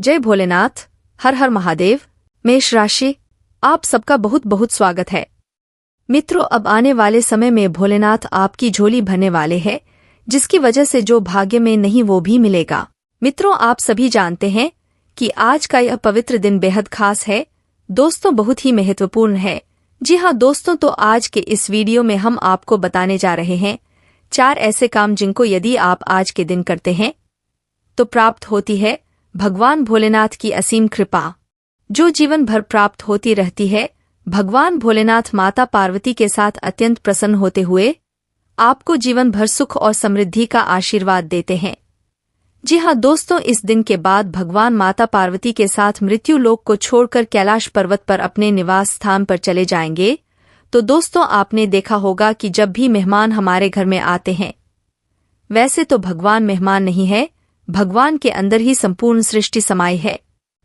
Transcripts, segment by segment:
जय भोलेनाथ। हर हर महादेव। मेष राशि, आप सबका बहुत बहुत स्वागत है। मित्रों, अब आने वाले समय में भोलेनाथ आपकी झोली भरने वाले हैं, जिसकी वजह से जो भाग्य में नहीं वो भी मिलेगा। मित्रों, आप सभी जानते हैं कि आज का यह पवित्र दिन बेहद खास है। दोस्तों, बहुत ही महत्वपूर्ण है। जी हाँ दोस्तों, तो आज के इस वीडियो में हम आपको बताने जा रहे हैं 4 ऐसे काम जिनको यदि आप आज के दिन करते हैं तो प्राप्त होती है भगवान भोलेनाथ की असीम कृपा, जो जीवन भर प्राप्त होती रहती है। भगवान भोलेनाथ माता पार्वती के साथ अत्यंत प्रसन्न होते हुए आपको जीवन भर सुख और समृद्धि का आशीर्वाद देते हैं। जी हाँ दोस्तों, इस दिन के बाद भगवान माता पार्वती के साथ मृत्यु लोक को छोड़कर कैलाश पर्वत पर अपने निवास स्थान पर चले जाएंगे। तो दोस्तों, आपने देखा होगा कि जब भी मेहमान हमारे घर में आते हैं, वैसे तो भगवान मेहमान नहीं है, भगवान के अंदर ही संपूर्ण सृष्टि समाई है।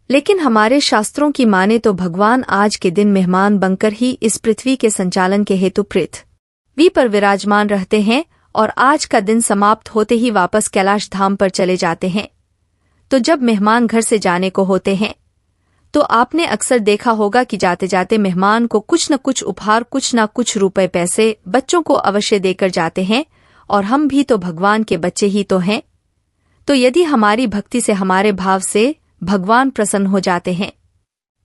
लेकिन हमारे शास्त्रों की माने तो भगवान आज के दिन मेहमान बनकर ही इस पृथ्वी के संचालन के हेतु पृथ्वी पर विराजमान रहते हैं और आज का दिन समाप्त होते ही वापस कैलाश धाम पर चले जाते हैं। तो जब मेहमान घर से जाने को होते हैं तो आपने अक्सर देखा होगा कि जाते जाते मेहमान को कुछ न कुछ उपहार, कुछ न कुछ रुपए पैसे बच्चों को अवश्य देकर जाते हैं। और हम भी तो भगवान के बच्चे ही तो हैं। तो यदि हमारी भक्ति से, हमारे भाव से भगवान प्रसन्न हो जाते हैं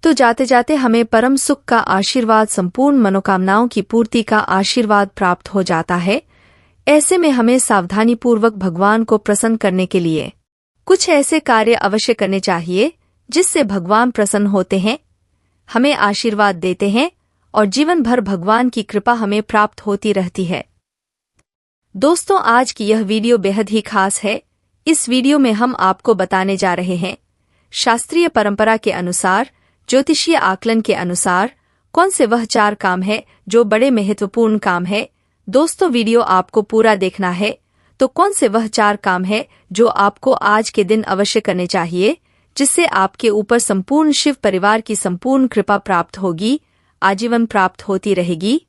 तो जाते जाते हमें परम सुख का आशीर्वाद, संपूर्ण मनोकामनाओं की पूर्ति का आशीर्वाद प्राप्त हो जाता है। ऐसे में हमें सावधानीपूर्वक भगवान को प्रसन्न करने के लिए कुछ ऐसे कार्य अवश्य करने चाहिए जिससे भगवान प्रसन्न होते हैं, हमें आशीर्वाद देते हैं और जीवन भर भगवान की कृपा हमें प्राप्त होती रहती है। दोस्तों, आज की यह वीडियो बेहद ही खास है। इस वीडियो में हम आपको बताने जा रहे हैं शास्त्रीय परंपरा के अनुसार, ज्योतिषीय आकलन के अनुसार कौन से वह 4 काम है जो बड़े महत्वपूर्ण काम है। दोस्तों, वीडियो आपको पूरा देखना है। तो कौन से वह 4 काम है जो आपको आज के दिन अवश्य करने चाहिए, जिससे आपके ऊपर संपूर्ण शिव परिवार की संपूर्ण कृपा प्राप्त होगी, आजीवन प्राप्त होती रहेगी।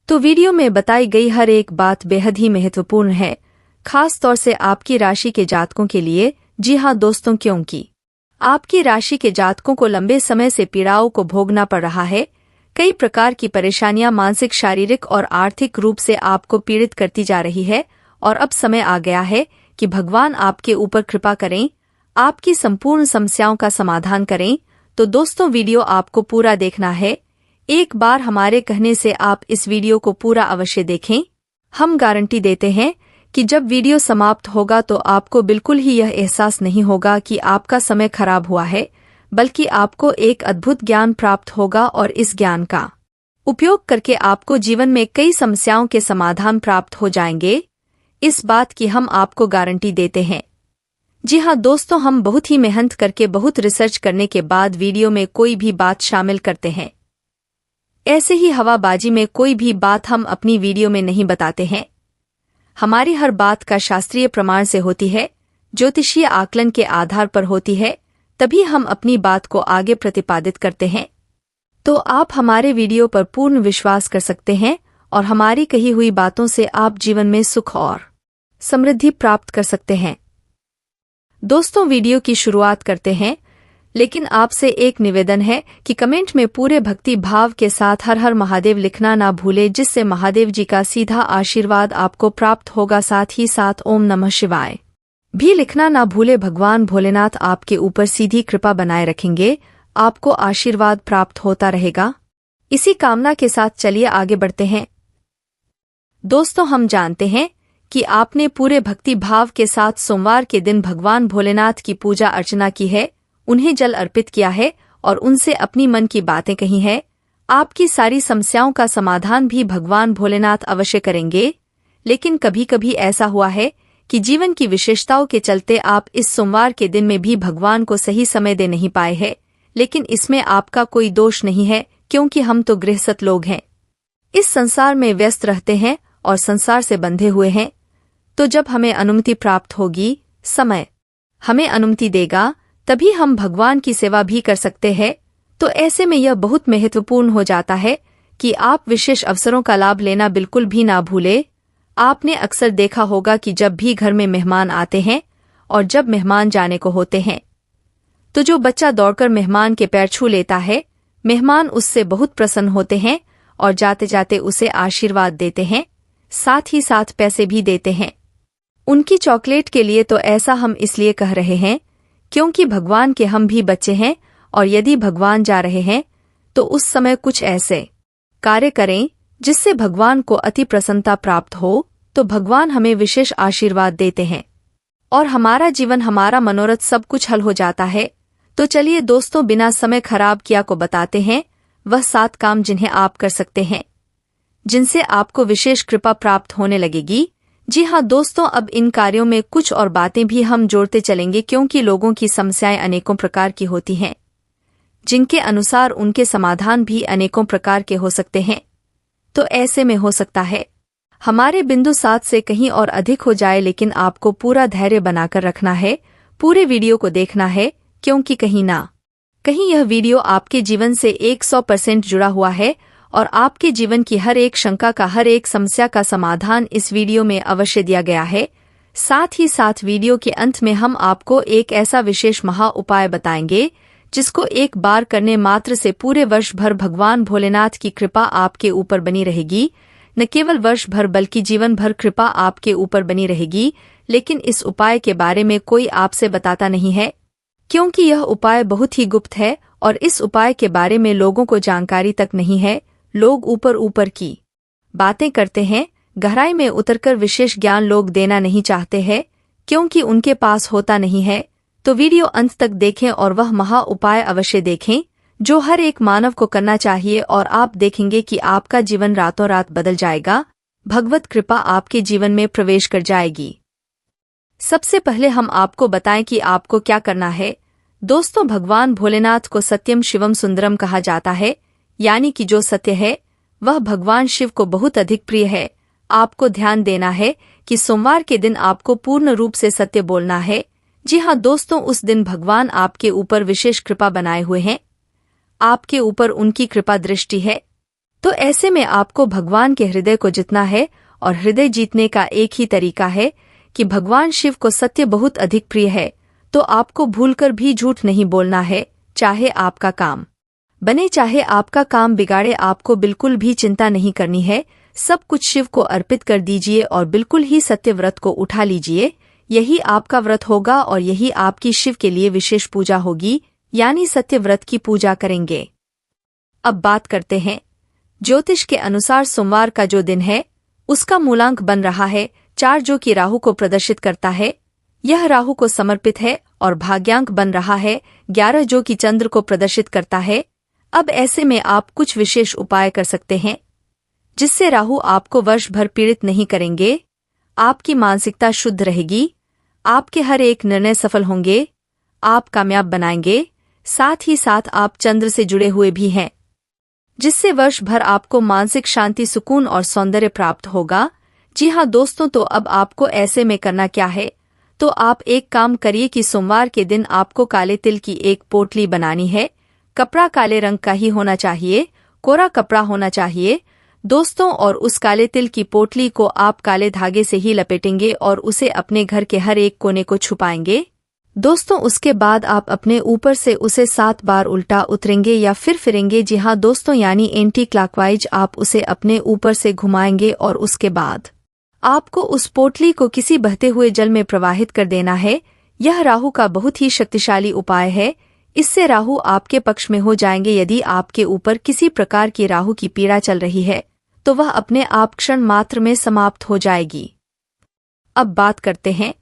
तो वीडियो में बताई गई हर एक बात बेहद ही महत्वपूर्ण है, खास तौर से आपकी राशि के जातकों के लिए। जी हाँ दोस्तों, क्योंकि आपकी राशि के जातकों को लंबे समय से पीड़ाओं को भोगना पड़ रहा है। कई प्रकार की परेशानियां मानसिक, शारीरिक और आर्थिक रूप से आपको पीड़ित करती जा रही है और अब समय आ गया है कि भगवान आपके ऊपर कृपा करें, आपकी संपूर्ण समस्याओं का समाधान करें। तो दोस्तों, वीडियो आपको पूरा देखना है। एक बार हमारे कहने से आप इस वीडियो को पूरा अवश्य देखें। हम गारंटी देते हैं कि जब वीडियो समाप्त होगा तो आपको बिल्कुल ही यह एहसास नहीं होगा कि आपका समय खराब हुआ है, बल्कि आपको एक अद्भुत ज्ञान प्राप्त होगा और इस ज्ञान का उपयोग करके आपको जीवन में कई समस्याओं के समाधान प्राप्त हो जाएंगे। इस बात की हम आपको गारंटी देते हैं। जी हाँ दोस्तों, हम बहुत ही मेहनत करके, बहुत रिसर्च करने के बाद वीडियो में कोई भी बात शामिल करते हैं। ऐसे ही हवाबाजी में कोई भी बात हम अपनी वीडियो में नहीं बताते हैं। हमारी हर बात का शास्त्रीय प्रमाण से होती है, ज्योतिषीय आकलन के आधार पर होती है, तभी हम अपनी बात को आगे प्रतिपादित करते हैं। तो आप हमारे वीडियो पर पूर्ण विश्वास कर सकते हैं और हमारी कही हुई बातों से आप जीवन में सुख और समृद्धि प्राप्त कर सकते हैं। दोस्तों, वीडियो की शुरुआत करते हैं, लेकिन आपसे एक निवेदन है कि कमेंट में पूरे भक्ति भाव के साथ हर हर महादेव लिखना ना भूले, जिससे महादेव जी का सीधा आशीर्वाद आपको प्राप्त होगा। साथ ही साथ ओम नमः शिवाय भी लिखना ना भूले। भगवान भोलेनाथ आपके ऊपर सीधी कृपा बनाए रखेंगे, आपको आशीर्वाद प्राप्त होता रहेगा। इसी कामना के साथ चलिए आगे बढ़ते हैं। दोस्तों, हम जानते हैं कि आपने पूरे भक्ति भाव के साथ सोमवार के दिन भगवान भोलेनाथ की पूजा अर्चना की है, उन्हें जल अर्पित किया है और उनसे अपनी मन की बातें कही है। आपकी सारी समस्याओं का समाधान भी भगवान भोलेनाथ अवश्य करेंगे। लेकिन कभी कभी ऐसा हुआ है कि जीवन की विशेषताओं के चलते आप इस सोमवार के दिन में भी भगवान को सही समय दे नहीं पाए हैं। लेकिन इसमें आपका कोई दोष नहीं है, क्योंकि हम तो गृहस्थ लोग हैं, इस संसार में व्यस्त रहते हैं और संसार से बंधे हुए हैं। तो जब हमें अनुमति प्राप्त होगी, समय हमें अनुमति देगा, तभी हम भगवान की सेवा भी कर सकते हैं। तो ऐसे में यह बहुत महत्वपूर्ण हो जाता है कि आप विशेष अवसरों का लाभ लेना बिल्कुल भी ना भूले। आपने अक्सर देखा होगा कि जब भी घर में मेहमान आते हैं और जब मेहमान जाने को होते हैं तो जो बच्चा दौड़कर मेहमान के पैर छू लेता है, मेहमान उससे बहुत प्रसन्न होते हैं और जाते जाते उसे आशीर्वाद देते हैं, साथ ही साथ पैसे भी देते हैं उनकी चॉकलेट के लिए। तो ऐसा हम इसलिए कह रहे हैं क्योंकि भगवान के हम भी बच्चे हैं, और यदि भगवान जा रहे हैं तो उस समय कुछ ऐसे कार्य करें जिससे भगवान को अति प्रसन्नता प्राप्त हो, तो भगवान हमें विशेष आशीर्वाद देते हैं और हमारा जीवन, हमारा मनोरथ सब कुछ हल हो जाता है। तो चलिए दोस्तों, बिना समय खराब किया को बताते हैं वह 7 काम जिन्हें आप कर सकते हैं, जिनसे आपको विशेष कृपा प्राप्त होने लगेगी। जी हाँ दोस्तों, अब इन कार्यों में कुछ और बातें भी हम जोड़ते चलेंगे, क्योंकि लोगों की समस्याएं अनेकों प्रकार की होती हैं, जिनके अनुसार उनके समाधान भी अनेकों प्रकार के हो सकते हैं। तो ऐसे में हो सकता है हमारे बिंदु 7 से कहीं और अधिक हो जाए, लेकिन आपको पूरा धैर्य बनाकर रखना है, पूरे वीडियो को देखना है, क्योंकि कहीं ना कहीं यह वीडियो आपके जीवन से 100% जुड़ा हुआ है और आपके जीवन की हर एक शंका का, हर एक समस्या का समाधान इस वीडियो में अवश्य दिया गया है। साथ ही साथ वीडियो के अंत में हम आपको एक ऐसा विशेष महा उपाय बताएंगे जिसको एक बार करने मात्र से पूरे वर्ष भर भगवान भोलेनाथ की कृपा आपके ऊपर बनी रहेगी। न केवल वर्ष भर बल्कि जीवन भर कृपा आपके ऊपर बनी रहेगी। लेकिन इस उपाय के बारे में कोई आपसे बताता नहीं है, क्योंकि यह उपाय बहुत ही गुप्त है और इस उपाय के बारे में लोगों को जानकारी तक नहीं है। लोग ऊपर ऊपर की बातें करते हैं, गहराई में उतरकर विशेष ज्ञान लोग देना नहीं चाहते हैं, क्योंकि उनके पास होता नहीं है। तो वीडियो अंत तक देखें और वह महा उपाय अवश्य देखें जो हर एक मानव को करना चाहिए, और आप देखेंगे कि आपका जीवन रातों रात बदल जाएगा, भगवत कृपा आपके जीवन में प्रवेश कर जाएगी। सबसे पहले हम आपको बताएं कि आपको क्या करना है। दोस्तों, भगवान भोलेनाथ को सत्यम शिवम सुंदरम कहा जाता है, यानी कि जो सत्य है वह भगवान शिव को बहुत अधिक प्रिय है। आपको ध्यान देना है कि सोमवार के दिन आपको पूर्ण रूप से सत्य बोलना है। जी हाँ दोस्तों, उस दिन भगवान आपके ऊपर विशेष कृपा बनाए हुए हैं, आपके ऊपर उनकी कृपा दृष्टि है। तो ऐसे में आपको भगवान के हृदय को जीतना है, और हृदय जीतने का एक ही तरीका है कि भगवान शिव को सत्य बहुत अधिक प्रिय है। तो आपको भूलकर भी झूठ नहीं बोलना है, चाहे आपका काम बने चाहे आपका काम बिगाड़े। आपको बिल्कुल भी चिंता नहीं करनी है, सब कुछ शिव को अर्पित कर दीजिए और बिल्कुल ही सत्य व्रत को उठा लीजिए। यही आपका व्रत होगा और यही आपकी शिव के लिए विशेष पूजा होगी, यानी सत्य व्रत की पूजा करेंगे। अब बात करते हैं ज्योतिष के अनुसार सोमवार का जो दिन है उसका मूलांक बन रहा है 4, जो कि राहु को प्रदर्शित करता है। यह राहु को समर्पित है, और भाग्यांक बन रहा है 11, जो कि चंद्र को प्रदर्शित करता है। अब ऐसे में आप कुछ विशेष उपाय कर सकते हैं जिससे राहु आपको वर्ष भर पीड़ित नहीं करेंगे। आपकी मानसिकता शुद्ध रहेगी, आपके हर एक निर्णय सफल होंगे, आप कामयाब बनाएंगे। साथ ही साथ आप चंद्र से जुड़े हुए भी हैं, जिससे वर्ष भर आपको मानसिक शांति, सुकून और सौंदर्य प्राप्त होगा। जी हाँ दोस्तों, तो अब आपको ऐसे में करना क्या है। तो आप एक काम करिए कि सोमवार के दिन आपको काले तिल की एक पोटली बनानी है। कपड़ा काले रंग का ही होना चाहिए, कोरा कपड़ा होना चाहिए दोस्तों, और उस काले तिल की पोटली को आप काले धागे से ही लपेटेंगे और उसे अपने घर के हर एक कोने को छुपाएंगे दोस्तों। उसके बाद आप अपने ऊपर से उसे 7 बार उल्टा उतरेंगे या फिर फिरेंगे। जी हाँ दोस्तों, यानी एंटी क्लॉकवाइज आप उसे अपने ऊपर से घुमाएंगे, और उसके बाद आपको उस पोटली को किसी बहते हुए जल में प्रवाहित कर देना है। यह राहु का बहुत ही शक्तिशाली उपाय है, इससे राहु आपके पक्ष में हो जाएंगे। यदि आपके ऊपर किसी प्रकार की राहु की पीड़ा चल रही है तो वह अपने आप क्षण मात्र में समाप्त हो जाएगी। अब बात करते हैं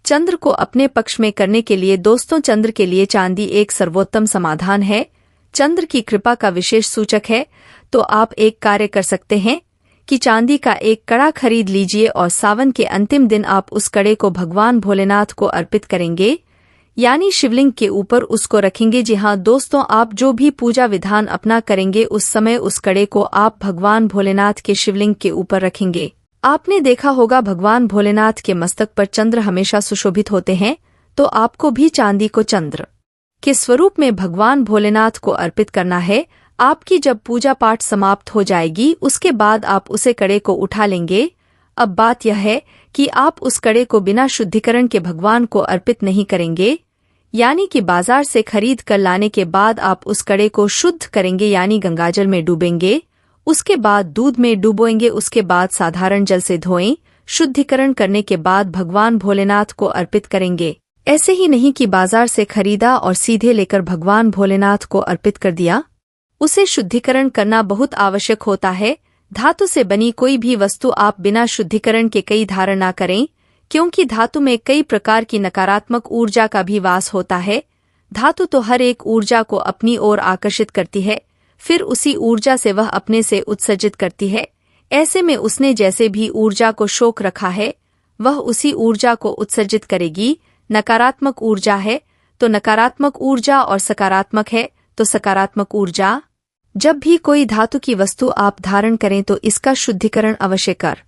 चंद्र को अपने पक्ष में करने के लिए। दोस्तों, चंद्र के लिए चांदी एक सर्वोत्तम समाधान है, चंद्र की कृपा का विशेष सूचक है। तो आप एक कार्य कर सकते हैं कि चांदी का एक कड़ा खरीद लीजिए और सावन के अंतिम दिन आप उस कड़े को भगवान भोलेनाथ को अर्पित करेंगे, यानी शिवलिंग के ऊपर उसको रखेंगे। जी हाँ दोस्तों, आप जो भी पूजा विधान अपना करेंगे उस समय उस कड़े को आप भगवान भोलेनाथ के शिवलिंग के ऊपर रखेंगे। आपने देखा होगा भगवान भोलेनाथ के मस्तक पर चंद्र हमेशा सुशोभित होते हैं, तो आपको भी चांदी को चंद्र के स्वरूप में भगवान भोलेनाथ को अर्पित करना है। आपकी जब पूजा पाठ समाप्त हो जाएगी उसके बाद आप उसे कड़े को उठा लेंगे। अब बात यह है कि आप उस कड़े को बिना शुद्धिकरण के भगवान को अर्पित नहीं करेंगे, यानी कि बाजार से खरीद कर लाने के बाद आप उस कड़े को शुद्ध करेंगे, यानी गंगाजल में डूबेंगे, उसके बाद दूध में डुबोएंगे, उसके बाद साधारण जल से धोएं। शुद्धिकरण करने के बाद भगवान भोलेनाथ को अर्पित करेंगे। ऐसे ही नहीं कि बाजार से खरीदा और सीधे लेकर भगवान भोलेनाथ को अर्पित कर दिया। उसे शुद्धिकरण करना बहुत आवश्यक होता है। धातु से बनी कोई भी वस्तु आप बिना शुद्धिकरण के कई धारण न करें, क्योंकि धातु में कई प्रकार की नकारात्मक ऊर्जा का भी वास होता है। धातु तो हर एक ऊर्जा को अपनी ओर आकर्षित करती है, फिर उसी ऊर्जा से वह अपने से उत्सर्जित करती है। ऐसे में उसने जैसे भी ऊर्जा को शोक रखा है, वह उसी ऊर्जा को उत्सर्जित करेगी। नकारात्मक ऊर्जा है तो नकारात्मक ऊर्जा, और सकारात्मक है तो सकारात्मक ऊर्जा। जब भी कोई धातु की वस्तु आप धारण करें तो इसका शुद्धिकरण अवश्य कर।